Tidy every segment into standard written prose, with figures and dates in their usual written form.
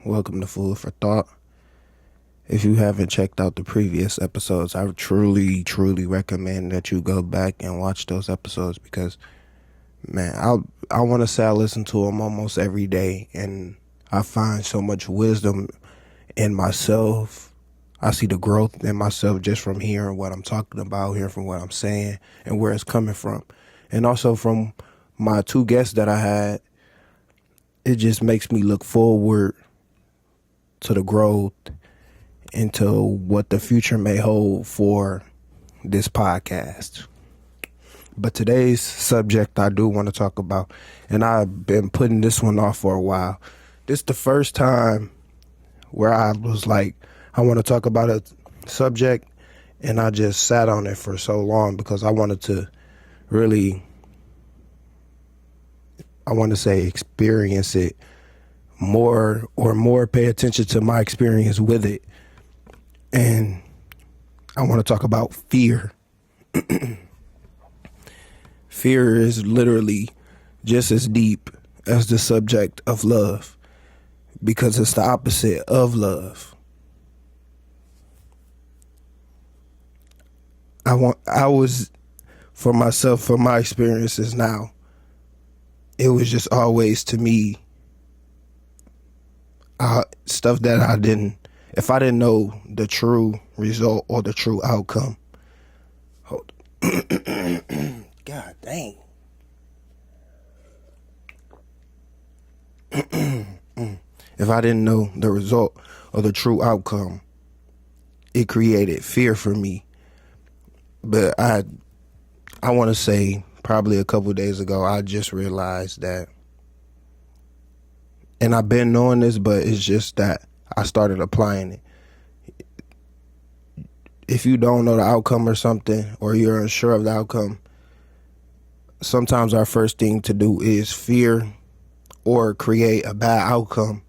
Welcome to Food for Thought. If you haven't checked out the previous episodes, I would truly recommend that you go back and watch those episodes because, man, I want to say I listen to them almost every day, and I find so much wisdom in myself. I see the growth in myself just from hearing what I'm talking about, hearing from what I'm saying, and where it's coming from. And also from my two guests that I had, it just makes me look forward to the growth into what the future may hold for this podcast. But today's subject I do want to talk about, and I've been putting this one off for a while. This is the first time where I was like, I want to talk about a subject, and I just sat on it for so long because I wanted to really, experience it more pay attention to my experience with it. And I want to talk about fear. Fear is literally just as deep as the subject of love because it's the opposite of love. For my experiences now, it was just always to me stuff that if I didn't know the true result or the true outcome. God dang. If I didn't know the result or the true outcome, it created fear for me. But I want to say probably a couple of days ago, I just realized that, and I've been knowing this, but it's just that I started applying it. If you don't know the outcome or something, or you're unsure of the outcome, sometimes our first thing to do is fear or create a bad outcome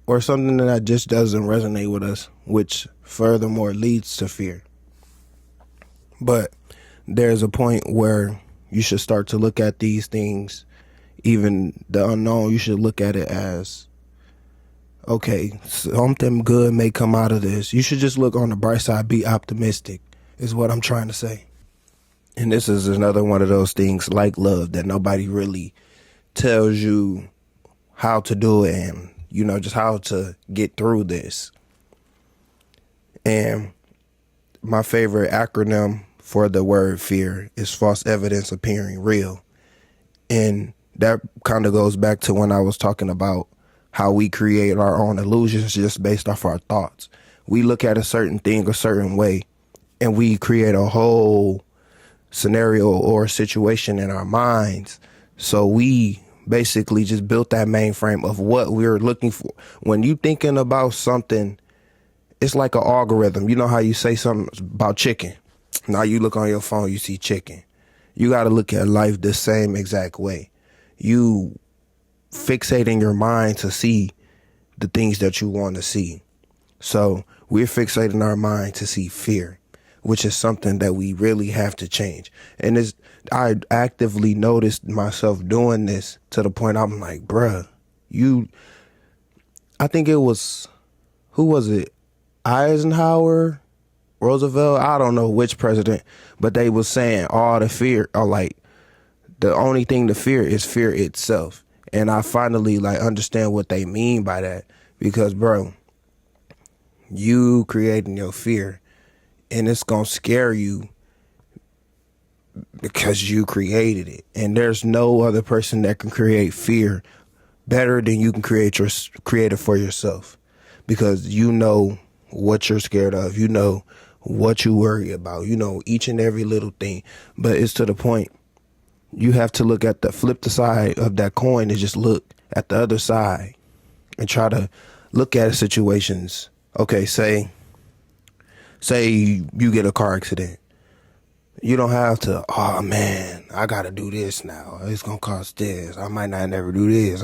or something that just doesn't resonate with us, which furthermore leads to fear. But there's a point where you should start to look at these things, even the unknown, you should look at it as, okay, something good may come out of this. You should just look on the bright side, be optimistic, is what I'm trying to say. And this is another one of those things like love that nobody really tells you how to do it and, just how to get through this. And my favorite acronym for the word fear is false evidence appearing real. And that kind of goes back to when I was talking about how we create our own illusions just based off our thoughts. We look at a certain thing a certain way, and we create a whole scenario or situation in our minds. So we basically just built that mainframe of what we're looking for. When you thinking about something, it's like an algorithm. You know how you say something about chicken. Now you look on your phone, you see chicken. You got to look at life the same exact way. You fixate in your mind to see the things that you want to see. So we're fixating our mind to see fear, which is something that we really have to change. And I actively noticed myself doing this to the point I'm like, bruh, I think it was, who was it? Eisenhower, Roosevelt, I don't know which president, but they was saying all the fear, or like the only thing to fear is fear itself. And I finally understand what they mean by that, because bro, you creating your fear and it's going to scare you because you created it. And there's no other person that can create fear better than you can create it for yourself, because you know what you're scared of. You know what you worry about. You know each and every little thing. But it's to the point you have to flip the side of that coin and just look at the other side and try to look at situations. Okay, say you get a car accident. You don't have to, oh man, I got to do this now. It's going to cost this. I might not never do this.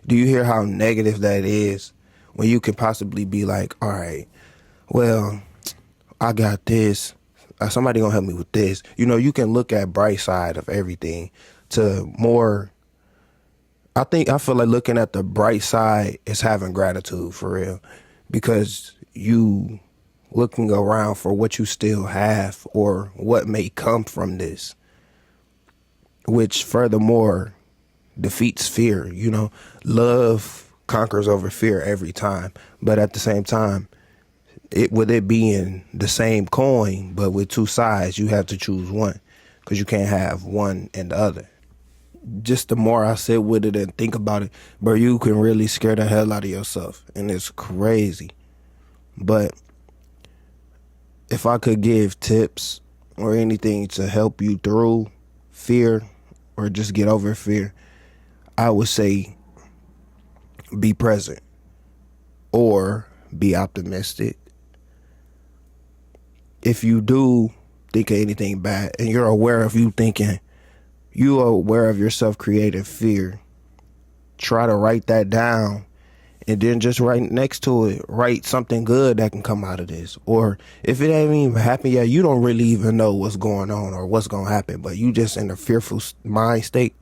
Do you hear how negative that is? When you could possibly be like, all right, well, I got this. Somebody gonna help me with this. You can look at bright side of everything to more I feel like looking at the bright side is having gratitude for real, because you looking around for what you still have or what may come from this, which furthermore defeats fear. You know, love conquers over fear every time, but at the same time, with it being the same coin but with two sides, you have to choose one, because you can't have one and the other. Just the more I sit with it and think about it, bro, you can really scare the hell out of yourself, and it's crazy. But if I could give tips or anything to help you through fear or just get over fear, I would say be present or be optimistic. If you do think of anything bad and you're aware of you are aware of yourself creating fear, try to write that down, and then just right next to it, write something good that can come out of this. Or if it ain't even happened yet, you don't really even know what's going on or what's going to happen, but you just in a fearful mind state,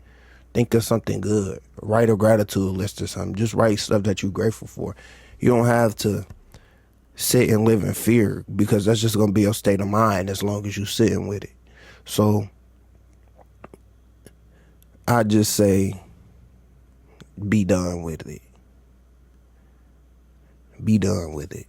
think of something good. Write a gratitude list or something. Just write stuff that you're grateful for. You don't have to sit and live in fear, because that's just going to be your state of mind as long as you're sitting with it. So I just say be done with it. Be done with it.